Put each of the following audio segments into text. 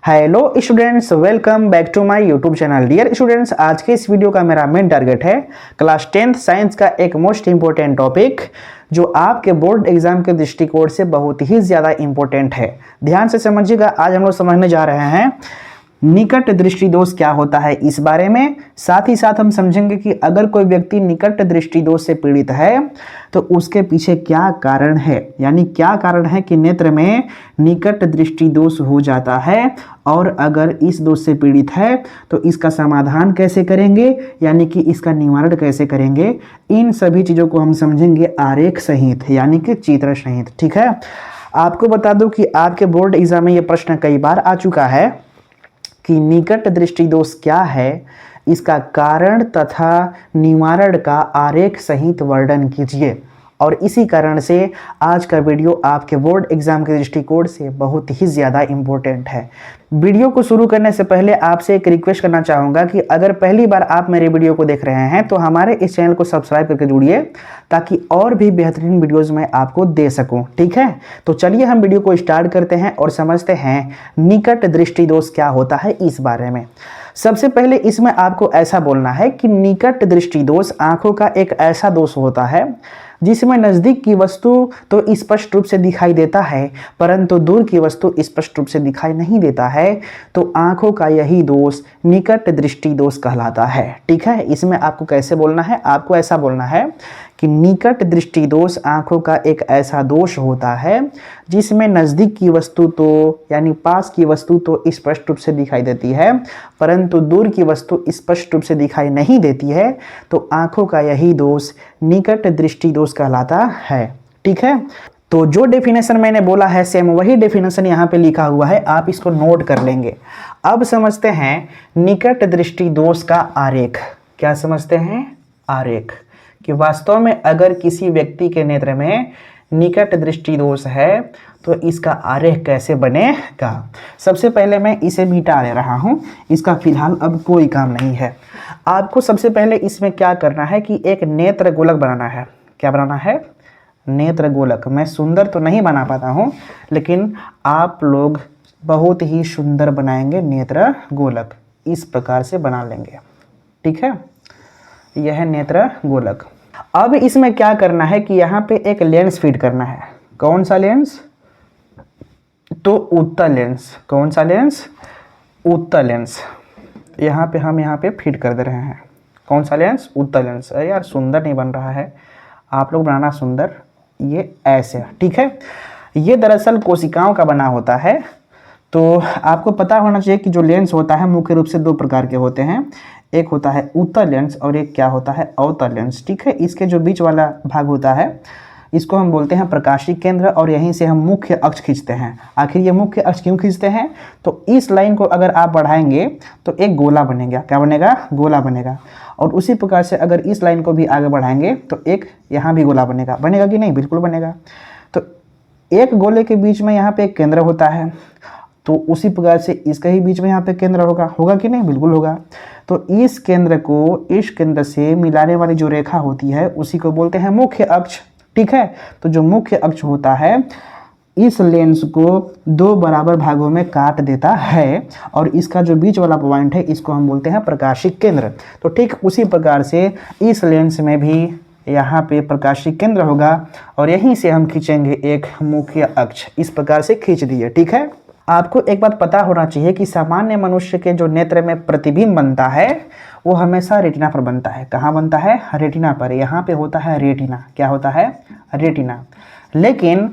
Hello students, welcome back to my YouTube channel. Dear students, आज के इस video का मेरा मेन टारगेट है क्लास 10th साइंस का एक मोस्ट इंपॉर्टेंट टॉपिक जो आपके बोर्ड एग्जाम के दृष्टिकोण से बहुत ही ज़्यादा इंपॉर्टेंट है। ध्यान से समझिएगा। आज हम लोग समझने जा रहे हैं निकट दृष्टि दोष क्या होता है इस बारे में। साथ ही साथ हम समझेंगे कि अगर कोई व्यक्ति निकट दृष्टि दोष से पीड़ित है तो उसके पीछे क्या कारण है, यानी क्या कारण है कि नेत्र में निकट दृष्टि दोष हो जाता है, और अगर इस दोष से पीड़ित है तो इसका समाधान कैसे करेंगे, यानी कि इसका निवारण कैसे करेंगे। इन सभी चीज़ों को हम समझेंगे आरेख सहित, यानी कि चित्र सहित। ठीक है। आपको बता दूं कि आपके बोर्ड एग्जाम में ये प्रश्न कई बार आ चुका है कि निकट दृष्टि दोष क्या है, इसका कारण तथा निवारण का आरेख सहित वर्णन कीजिए। और इसी कारण से आज का वीडियो आपके बोर्ड एग्जाम के दृष्टिकोण से बहुत ही ज़्यादा इम्पोर्टेंट है। वीडियो को शुरू करने से पहले आपसे एक रिक्वेस्ट करना चाहूँगा कि अगर पहली बार आप मेरे वीडियो को देख रहे हैं तो हमारे इस चैनल को सब्सक्राइब करके जुड़िए, ताकि और भी बेहतरीन वीडियोस मैं आपको दे सकूं। ठीक है, तो चलिए हम वीडियो को स्टार्ट करते हैं और समझते हैं निकट दृष्टि दोष क्या होता है इस बारे में। सबसे पहले इसमें आपको ऐसा बोलना है कि निकट दृष्टि दोष आंखों का एक ऐसा दोष होता है जिसमें नज़दीक की वस्तु तो स्पष्ट रूप से दिखाई देता है, परंतु दूर की वस्तु स्पष्ट रूप से दिखाई नहीं देता है। तो आंखों का यही दोष निकट दृष्टि दोष कहलाता है। ठीक है। इसमें आपको कैसे बोलना है, आपको ऐसा बोलना है कि निकट दृष्टि दोष आंखों का एक ऐसा दोष होता है जिसमें नज़दीक की वस्तु तो यानी पास की वस्तु तो स्पष्ट रूप से दिखाई देती है, परंतु दूर की वस्तु स्पष्ट रूप से दिखाई नहीं देती है। तो आंखों का यही दोष निकट दृष्टि दोष कहलाता है। ठीक है। तो जो डेफिनेशन मैंने बोला है सेम वही डेफिनेशन यहाँ पे लिखा हुआ है, आप इसको नोट कर लेंगे। अब समझते हैं निकट दृष्टि दोष का आरेख। क्या समझते हैं? आरेख। कि वास्तव में अगर किसी व्यक्ति के नेत्र में निकट दृष्टि दोष है तो इसका आरेख कैसे बनेगा। सबसे पहले मैं इसे मिटा ले रहा हूँ, इसका फिलहाल अब कोई काम नहीं है। आपको सबसे पहले इसमें क्या करना है कि एक नेत्र गोलक बनाना है। क्या बनाना है? नेत्र गोलक। मैं सुंदर तो नहीं बना पाता हूँ, लेकिन आप लोग बहुत ही सुंदर बनाएंगे नेत्र गोलक। इस प्रकार से बना लेंगे। ठीक है, यह है नेत्र गोलक। अब इसमें क्या करना है कि यहाँ पे एक लेंस फिट करना है। कौन सा लेंस? तो उत्तल लेंस। कौन सा लेंस? उत्तल लेंस। यहाँ पे हम यहाँ पे फिट कर दे रहे हैं। कौन सा लेंस? उत्तल लेंस। अरे यार, सुंदर नहीं बन रहा है, आप लोग बनाना सुंदर। ये ऐसे। ठीक है। ये दरअसल कोशिकाओं का बना होता है। तो आपको पता होना चाहिए कि जो लेंस होता है मुख्य रूप से दो प्रकार के होते हैं। एक होता है उत्तल लेंस और एक क्या होता है? अवतल लेंस। ठीक है। इसके जो बीच वाला भाग होता है इसको हम बोलते हैं प्रकाशिक केंद्र, और यहीं से हम मुख्य अक्ष खींचते हैं। आखिर ये मुख्य अक्ष क्यों खींचते हैं? तो इस लाइन को अगर आप बढ़ाएंगे तो एक गोला बनेगा। क्या बनेगा? गोला बनेगा। और उसी प्रकार से अगर इस लाइन को भी आगे बढ़ाएंगे तो एक यहाँ भी गोला बनेगा। बनेगा कि नहीं? बिल्कुल बनेगा। तो एक गोले के बीच में यहाँ पे एक केंद्र होता है, तो उसी प्रकार से इसके ही बीच में यहाँ पे केंद्र होगा कि नहीं? बिल्कुल होगा। तो इस केंद्र को इस केंद्र से मिलाने वाली जो रेखा होती है उसी को बोलते हैं मुख्य अक्ष। ठीक है। तो जो मुख्य अक्ष होता है इस लेंस को दो बराबर भागों में काट देता है, और इसका जो बीच वाला पॉइंट है इसको हम बोलते हैं प्रकाशिक केंद्र। तो ठीक उसी प्रकार से इस लेंस में भी यहाँ पे प्रकाशिक केंद्र होगा, और यहीं से हम खींचेंगे एक मुख्य अक्ष। इस प्रकार से खींच दिए। ठीक है। आपको एक बात पता होना चाहिए कि सामान्य मनुष्य के जो नेत्र में प्रतिबिंब बनता है वो हमेशा रेटिना पर बनता है। कहाँ बनता है? रेटिना पर। यहाँ पे होता है रेटिना। क्या होता है? रेटिना। लेकिन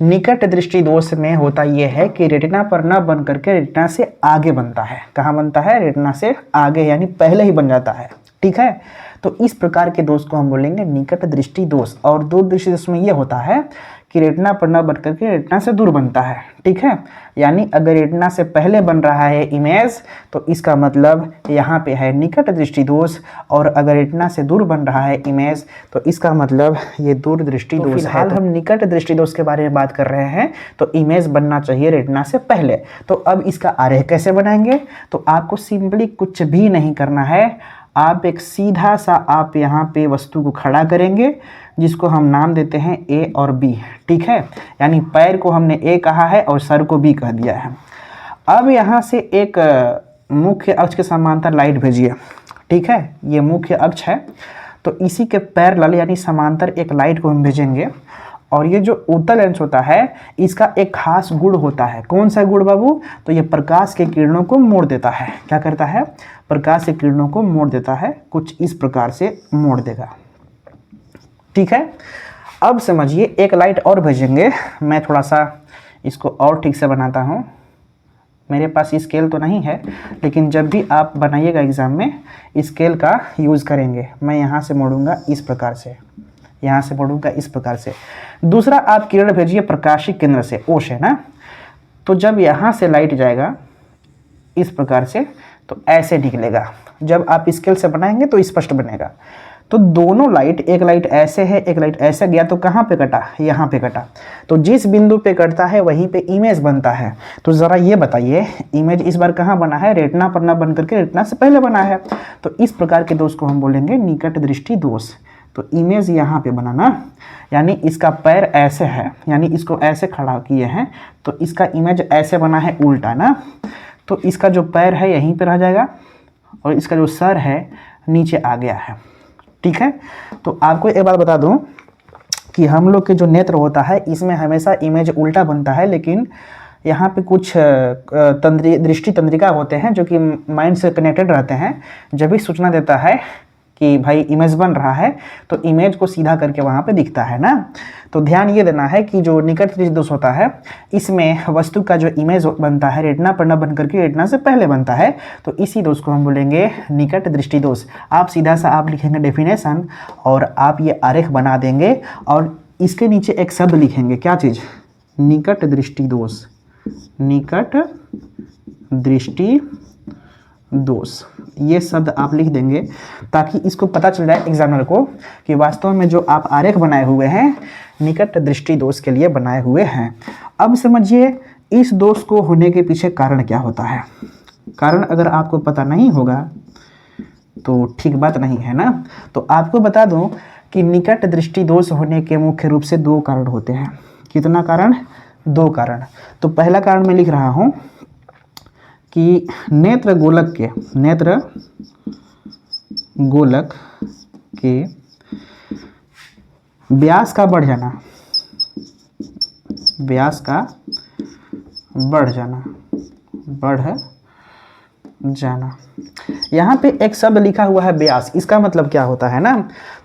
निकट दृष्टि दोष में होता यह है कि रेटिना पर न बन करके रेटिना से आगे बनता है। कहाँ बनता है? रेटिना से आगे, यानी पहले ही बन जाता है। ठीक है। तो इस प्रकार के दोष को हम बोलेंगे निकट दृष्टि दोष। और दूर दृष्टि दोष में यह होता है कि रेटिना पर न बन करके रेटिना से दूर बनता है। ठीक है। यानी अगर रेटिना से पहले बन रहा है इमेज तो इसका मतलब यहाँ पे है निकट दृष्टि दोष, और अगर रेटिना से दूर बन रहा है इमेज तो इसका मतलब ये दूर दृष्टि दोष है। फिलहाल हम निकट दृष्टि दोष के बारे में बात कर रहे हैं, तो इमेज बनना चाहिए रेटिना से पहले। तो अब इसका आरेख कैसे बनाएंगे? तो आपको सिंपली कुछ भी नहीं करना है। आप एक सीधा सा आप यहाँ पे वस्तु को खड़ा करेंगे, जिसको हम नाम देते हैं ए और बी। ठीक है। यानी पैर को हमने ए कहा है और सर को बी कह दिया है। अब यहाँ से एक मुख्य अक्ष के समांतर लाइट भेजिए, ठीक है, ये मुख्य अक्ष है, तो इसी के पैरेलल यानी समांतर एक लाइट को हम भेजेंगे। और ये जो उत्तल लेंस होता है इसका एक खास गुण होता है। कौन सा गुण बाबू? तो ये प्रकाश के किरणों को मोड़ देता है। क्या करता है? प्रकाश के किरणों को मोड़ देता है, कुछ इस प्रकार से मोड़ देगा, ठीक है। अब समझिए एक लाइट और भेजेंगे। मैं थोड़ा सा इसको और ठीक से बनाता हूँ, मेरे पास स्केल तो नहीं है, लेकिन जब भी आप बनाइएगा एग्ज़ाम में स्केल का यूज़ करेंगे। मैं यहाँ से मोड़ूंगा इस प्रकार से, यहाँ से मोड़ूंगा इस प्रकार से। दूसरा आप किरण भेजिए प्रकाशी केंद्र से, ओ से ना, तो जब यहाँ से लाइट जाएगा इस प्रकार से तो ऐसे निकलेगा। जब आप स्केल से बनाएंगे तो स्पष्ट बनेगा। तो दोनों लाइट, एक लाइट ऐसे है एक लाइट ऐसे गया, तो कहाँ पे कटा? यहाँ पे कटा। तो जिस बिंदु पे कटता है वहीं पे इमेज बनता है। तो ज़रा ये बताइए इमेज इस बार कहाँ बना है? रेटिना पर ना बन करके रेटिना से पहले बना है। तो इस प्रकार के दोष को हम बोलेंगे निकट दृष्टि दोष। तो इमेज यहाँ पे बना ना, यानी इसका पैर ऐसे है, यानी इसको ऐसे खड़ा किए हैं तो इसका इमेज ऐसे बना है उल्टा ना, तो इसका जो पैर है यहीं पे रह जाएगा और इसका जो सर है नीचे आ गया है, ठीक है। तो आपको एक बात बता दूं कि हम लोग के जो नेत्र होता है इसमें हमेशा इमेज उल्टा बनता है, लेकिन यहाँ पे कुछ दृष्टि तंत्रिका होते हैं जो कि माइंड से कनेक्टेड रहते हैं। जब भी सूचना देता है कि भाई इमेज बन रहा है तो इमेज को सीधा करके वहाँ पे दिखता है ना। तो ध्यान ये देना है कि जो निकट दृष्टि दोष होता है इसमें वस्तु का जो इमेज बनता है रेटिना पर न बन करके रेटिना से पहले बनता है, तो इसी दोष को हम बोलेंगे निकट दृष्टि दोष। आप सीधा सा आप लिखेंगे डेफिनेशन और आप ये आरेख बना देंगे और इसके नीचे एक शब्द लिखेंगे, क्या चीज़? निकट दृष्टि दोष, निकट दृष्टि दोष, ये शब्द आप लिख देंगे ताकि इसको पता चल जाए एग्जामिनर को कि वास्तव में जो आप आरेख बनाए हुए हैं निकट दृष्टि दोष के लिए बनाए हुए हैं। अब समझिए इस दोष को होने के पीछे कारण क्या होता है। कारण अगर आपको पता नहीं होगा तो ठीक बात नहीं है ना। तो आपको बता दूं कि निकट दृष्टि दोष होने के मुख्य रूप से दो कारण होते हैं। कितना कारण? दो कारण। तो पहला कारण मैं लिख रहा हूं कि नेत्र गोलक के व्यास का बढ़ जाना, व्यास का बढ़ जाना। यहाँ पे एक शब्द लिखा हुआ है व्यास, इसका मतलब क्या होता है ना,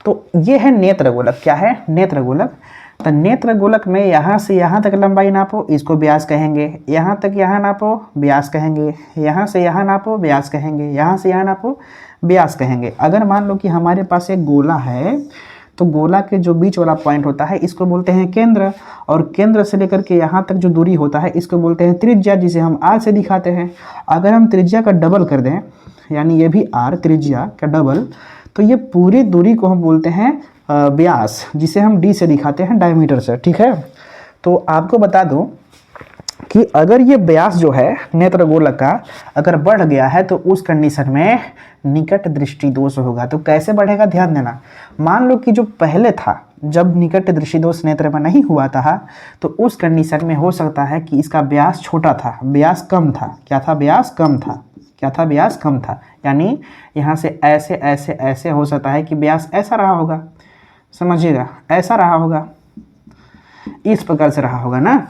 तो ये है नेत्र गोलक। क्या है? नेत्र गोलक। तो नेत्र गोलक में यहाँ से यहाँ तक लंबाई नापो, इसको व्यास कहेंगे। यहाँ तक यहाँ नापो, व्यास कहेंगे। यहाँ से यहाँ नापो, व्यास कहेंगे। यहाँ से यहाँ नापो, व्यास कहेंगे। अगर मान लो कि हमारे पास एक गोला है तो गोला के जो बीच वाला पॉइंट होता है इसको बोलते हैं केंद्र, और केंद्र से लेकर के यहाँ तक जो दूरी होता है इसको बोलते हैं त्रिज्या, जिसे हम आर से दिखाते हैं। अगर हम त्रिज्या का डबल कर दें, यानी ये भी आर त्रिज्या का डबल, तो ये पूरी दूरी को हम बोलते हैं व्यास, जिसे हम डी से दिखाते हैं, डायमीटर से, ठीक है। तो आपको बता दूं कि अगर ये व्यास जो है नेत्र गोलक का अगर बढ़ गया है तो उस कंडीशन में निकट दृष्टि दोष होगा। तो कैसे बढ़ेगा? ध्यान देना। मान लो कि जो पहले था, जब निकट दृष्टि दोष नेत्र में नहीं हुआ था, तो उस कंडीशन में हो सकता है कि इसका व्यास छोटा था, व्यास कम था। क्या था? व्यास कम था। क्या था? व्यास कम था। यानी यहाँ से ऐसे ऐसे ऐसे हो सकता है कि व्यास ऐसा रहा होगा, समझिएगा, ऐसा रहा होगा, इस प्रकार से रहा होगा ना।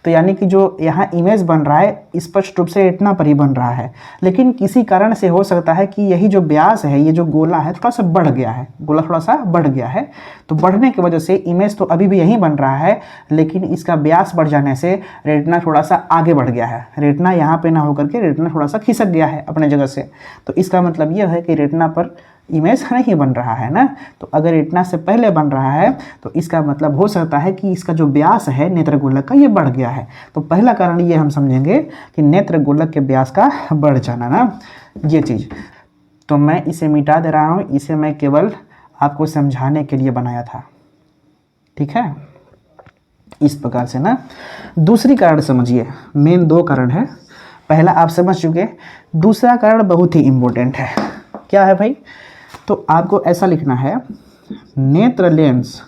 तो यानी कि जो यहाँ इमेज बन रहा है स्पष्ट रूप से इतना पर ही बन रहा है, लेकिन किसी कारण से हो सकता है कि यही जो व्यास है, ये जो गोला है, थोड़ा सा बढ़ गया है, गोला थोड़ा सा बढ़ गया है। तो बढ़ने की वजह से इमेज तो अभी भी यहीं बन रहा है, लेकिन इसका व्यास बढ़ जाने से रेटिना थोड़ा सा आगे बढ़ गया है। रेटिना यहाँ पे ना होकर के रेटिना थोड़ा सा खिसक गया है अपने जगह से। तो इसका मतलब यह है कि रेटिना पर इमेज नहीं बन रहा है ना। तो अगर रेटिना से पहले बन रहा है तो इसका मतलब हो सकता है कि इसका जो व्यास है नेत्र गोलक का, ये बढ़ गया है। तो पहला कारण ये हम समझेंगे कि नेत्र गोलक के व्यास का बढ़ जाना ना, ये चीज़। तो मैं इसे मिटा दे रहा हूँ, इसे मैं केवल आपको समझाने के लिए बनाया था, ठीक है, इस प्रकार से ना। दूसरी कारण समझिए, मेन दो कारण है, पहला आप समझ चुके, दूसरा कारण बहुत ही इम्पोर्टेंट है। क्या है भाई? तो आपको ऐसा लिखना है, नेत्र लेंस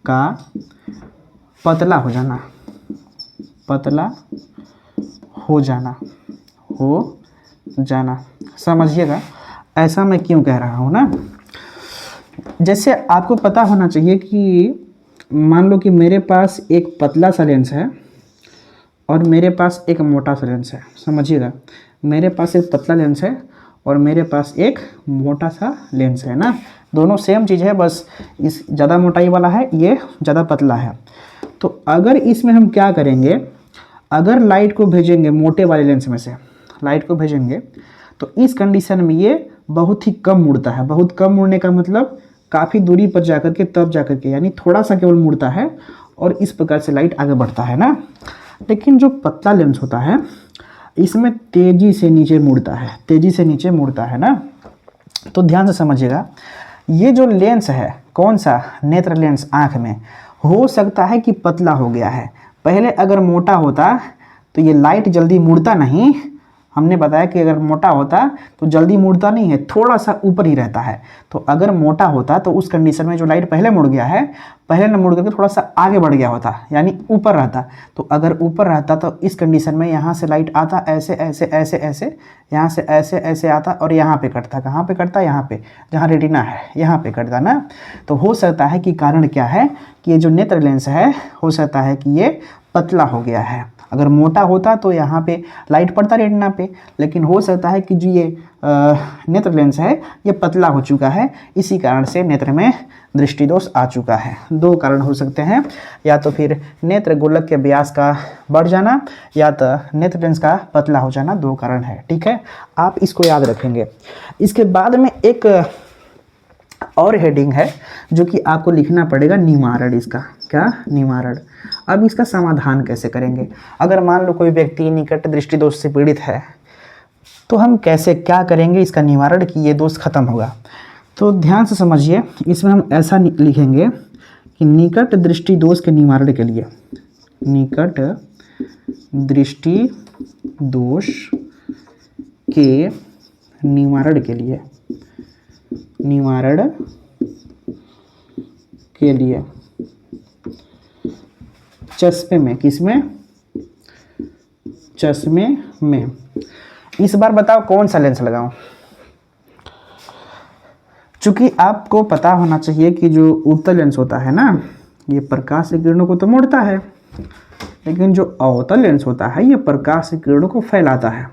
का पतला हो जाना, पतला हो जाना, हो जाना। समझिएगा ऐसा मैं क्यों कह रहा हूँ ना। जैसे आपको पता होना चाहिए कि मान लो कि मेरे पास एक पतला सा लेंस है और मेरे पास एक मोटा सा लेंस है। समझिएगा, मेरे पास एक पतला लेंस है और मेरे पास एक मोटा सा लेंस है ना। दोनों सेम चीज़ है, बस इस ज़्यादा मोटाई वाला है, ये ज़्यादा पतला है। तो अगर इसमें हम क्या करेंगे, अगर लाइट को भेजेंगे मोटे वाले लेंस में से लाइट को भेजेंगे तो इस कंडीशन में ये बहुत ही कम मुड़ता है। बहुत कम मुड़ने का मतलब काफ़ी दूरी पर जाकर के तब जाकर के, यानी थोड़ा सा केवल मुड़ता है और इस प्रकार से लाइट आगे बढ़ता है ना। लेकिन जो पतला लेंस होता है इसमें तेज़ी से नीचे मुड़ता है, तेज़ी से नीचे मुड़ता है ना। तो ध्यान से समझिएगा, ये जो लेंस है कौन सा, नेत्र लेंस आँख में, हो सकता है कि पतला हो गया है। पहले अगर मोटा होता तो ये लाइट जल्दी मुड़ता नहीं। हमने बताया कि अगर मोटा होता तो जल्दी मुड़ता नहीं है, थोड़ा सा ऊपर ही रहता है। तो अगर मोटा होता तो उस कंडीशन में जो लाइट पहले मुड़ गया है, पहले न मुड़ करके थोड़ा सा आगे बढ़ गया होता, यानी ऊपर रहता। तो अगर ऊपर रहता तो इस कंडीशन में यहाँ से लाइट आता ऐसे ऐसे ऐसे ऐसे, यहाँ से ऐसे ऐसे आता और यहाँ पे कटता। कहाँ पे कटता, यहाँ पे जहाँ रेटिना है यहाँ पे कटता ना। तो हो सकता है कि कारण क्या है कि ये जो नेत्र लेंस है, हो सकता है कि ये पतला हो गया है। अगर मोटा होता तो यहाँ पे लाइट पड़ता रेटिना पे, लेकिन हो सकता है कि जो ये नेत्र लेंस है ये पतला हो चुका है, इसी कारण से नेत्र में दृष्टि दोष आ चुका है। दो कारण हो सकते हैं, या तो फिर नेत्र गोलक के व्यास का बढ़ जाना या तो नेत्र लेंस का पतला हो जाना, दो कारण है। ठीक है, आप इसको याद रखेंगे। इसके बाद में एक और हेडिंग है जो कि आपको लिखना पड़ेगा, निवारण। इसका क्या, निवारण। अब इसका समाधान कैसे करेंगे। अगर मान लो कोई व्यक्ति निकट दृष्टि दोष से पीड़ित है तो हम कैसे क्या करेंगे इसका निवारण कि ये दोष खत्म होगा। तो ध्यान से समझिए, इसमें हम ऐसा लिखेंगे कि निकट दृष्टि दोष के निवारण के लिए, निकट दृष्टि दोष के निवारण के लिए, निवारण के लिए चश्मे में, किसमें, चश्मे में। इस बार बताओ कौन सा लेंस लगाऊं। चूंकि आपको पता होना चाहिए कि जो उत्तल लेंस होता है ना, ये प्रकाश की किरणों को तो मोड़ता है, लेकिन जो अवतल लेंस होता है ये प्रकाश की किरणों को फैलाता है।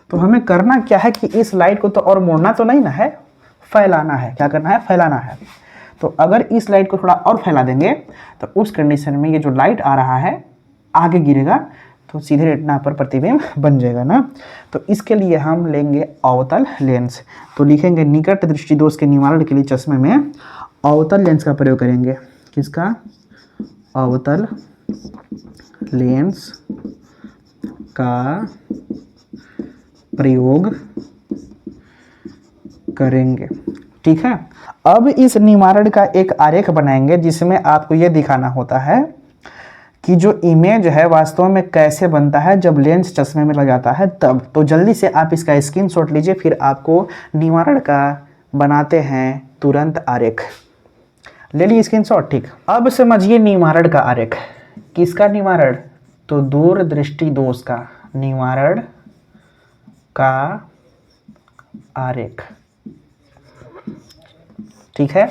तो हमें करना क्या है कि इस लाइट को तो और मोड़ना तो नहीं ना है, फैलाना है। क्या करना है, फैलाना है। तो अगर इस लाइट को थोड़ा और फैला देंगे तो उस कंडीशन में ये जो लाइट आ रहा है आगे गिरेगा तो सीधे रेटिना पर प्रतिबिंब बन जाएगा ना। तो इसके लिए हम लेंगे अवतल लेंस। तो लिखेंगे निकट दृष्टि दोष के निवारण के लिए चश्मे में अवतल लेंस का प्रयोग करेंगे। किसका, अवतल लेंस का प्रयोग करेंगे। ठीक है, अब इस निवारण का एक आरेख बनाएंगे जिसमें आपको यह दिखाना होता है कि जो इमेज है वास्तव में कैसे बनता है जब लेंस चश्मे में लग जाता है तब। तो जल्दी से आप इसका स्क्रीनशॉट लीजिए, फिर आपको निवारण का बनाते हैं तुरंत आरेख। ले ली स्क्रीनशॉट। ठीक, अब समझिए निवारण का आरेख। किसका निवारण, तो दूर दृष्टि दोष का निवारण का आरेख। ठीक है,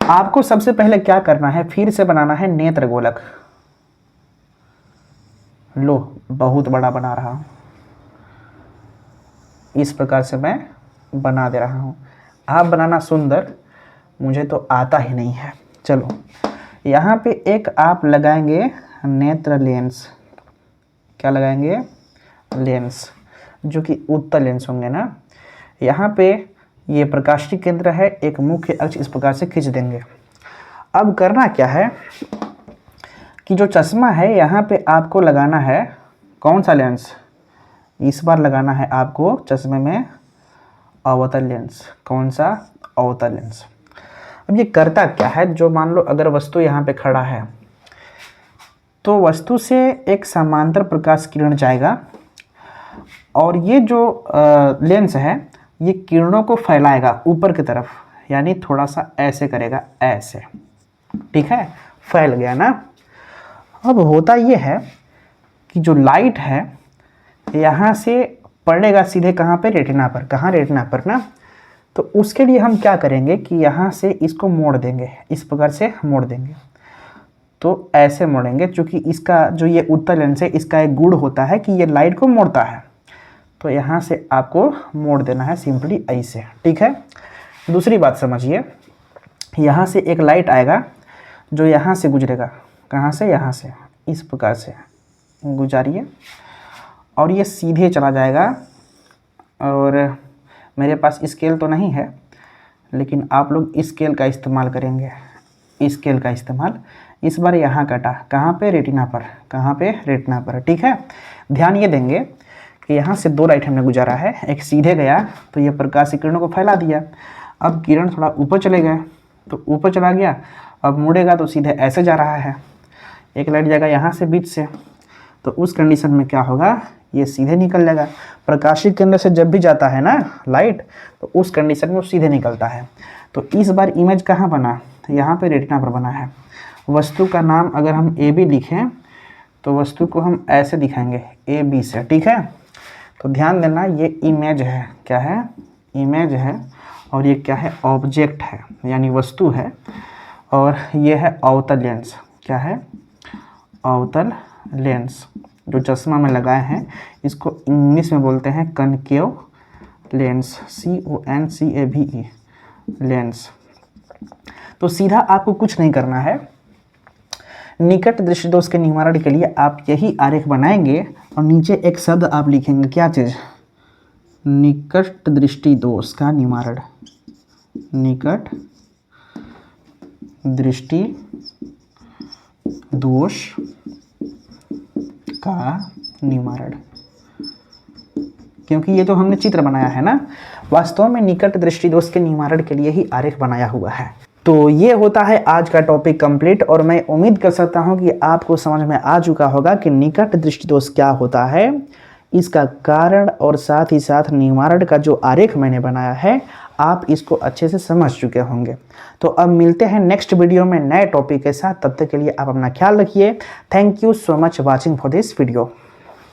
आपको सबसे पहले क्या करना है, फिर से बनाना है नेत्र गोलक। लो, बहुत बड़ा बना रहा हूं, इस प्रकार से मैं बना दे रहा हूं। आप बनाना सुंदर, मुझे तो आता ही नहीं है। चलो, यहाँ पे एक आप लगाएंगे नेत्र लेंस। क्या लगाएंगे, लेंस, जो कि उत्तल लेंस होंगे ना। यहाँ पे ये प्रकाशिक केंद्र है, एक मुख्य अक्ष इस प्रकार से खींच देंगे। अब करना क्या है कि जो चश्मा है यहाँ पे आपको लगाना है कौन सा लेंस, इस बार लगाना है आपको चश्मे में अवतल लेंस। कौन सा, अवतल लेंस। अब ये करता क्या है, जो मान लो अगर वस्तु यहाँ पे खड़ा है तो वस्तु से एक समांतर प्रकाश किरण जाएगा और ये जो लेंस है ये किरणों को फैलाएगा ऊपर की तरफ, यानी थोड़ा सा ऐसे करेगा, ऐसे। ठीक है, फैल गया ना। अब होता ये है कि जो लाइट है यहाँ से पड़ेगा सीधे कहाँ पे, रेटिना पर। कहाँ, रेटिना पर ना। तो उसके लिए हम क्या करेंगे कि यहाँ से इसको मोड़ देंगे, इस प्रकार से मोड़ देंगे। तो ऐसे मोड़ेंगे, क्योंकि इसका जो ये उत्तल लेंस है इसका एक गुण होता है कि ये लाइट को मोड़ता है। तो यहाँ से आपको मोड़ देना है सिंपली ऐसे, ठीक है। दूसरी बात समझिए, यहाँ से एक लाइट आएगा जो यहाँ से गुजरेगा। कहाँ से, यहाँ से, इस प्रकार से गुजारिए और ये सीधे चला जाएगा। और मेरे पास स्केल तो नहीं है, लेकिन आप लोग स्केल का इस्तेमाल करेंगे, स्केल का इस्तेमाल। इस बार यहाँ कटा, कहाँ पे, रेटिना पर। कहाँ पे, रेटिना पर, ठीक है। ध्यान ये देंगे कि यहाँ से दो लाइट हमने गुजारा है, एक सीधे गया तो ये प्रकाश की किरणों को फैला दिया। अब किरण थोड़ा ऊपर चले गए तो ऊपर चला गया, अब मुड़ेगा तो सीधे ऐसे जा रहा है। एक लाइट जाएगा यहाँ से बीच से, तो उस कंडीशन में क्या होगा, ये सीधे निकल जाएगा। प्रकाशित केंद्र से जब भी जाता है ना लाइट, तो उस कंडीशन में वो सीधे निकलता है। तो इस बार इमेज कहाँ बना, यहाँ पे रेटिना पर बना है। वस्तु का नाम अगर हम ए बी लिखें तो वस्तु को हम ऐसे दिखाएंगे, ए बी से, ठीक है। तो ध्यान देना, ये इमेज है, क्या है, इमेज है। और ये क्या है, ऑब्जेक्ट है, यानी वस्तु है। और ये है अवतल लेंस, क्या है, अवतल लेंस, जो चश्मा में लगाए हैं। इसको इंग्लिश में बोलते हैं कनकेव लेंस, CONCAVE लेंस। तो सीधा आपको कुछ नहीं करना है। निकट दृष्टि दोष के निवारण के लिए आप यही आरेख बनाएंगे और नीचे एक शब्द आप लिखेंगे, क्या चीज़, निकट दृष्टि दोष का निवारण, निकट दृष्टि दोष का निवारण। क्योंकि ये तो हमने चित्र बनाया है ना, वास्तव में निकट दृष्टि दोष के निवारण के लिए ही आरेख बनाया हुआ है। तो ये होता है आज का टॉपिक कंप्लीट। और मैं उम्मीद कर सकता हूँ कि आपको समझ में आ चुका होगा कि निकट दृष्टि दोष क्या होता है, इसका कारण और साथ ही साथ निवारण का जो आरेख मैंने बनाया है, आप इसको अच्छे से समझ चुके होंगे। तो अब मिलते हैं नेक्स्ट वीडियो में नए टॉपिक के साथ। तब तक के लिए आप अपना ख्याल रखिए। Thank you so much watching for this video.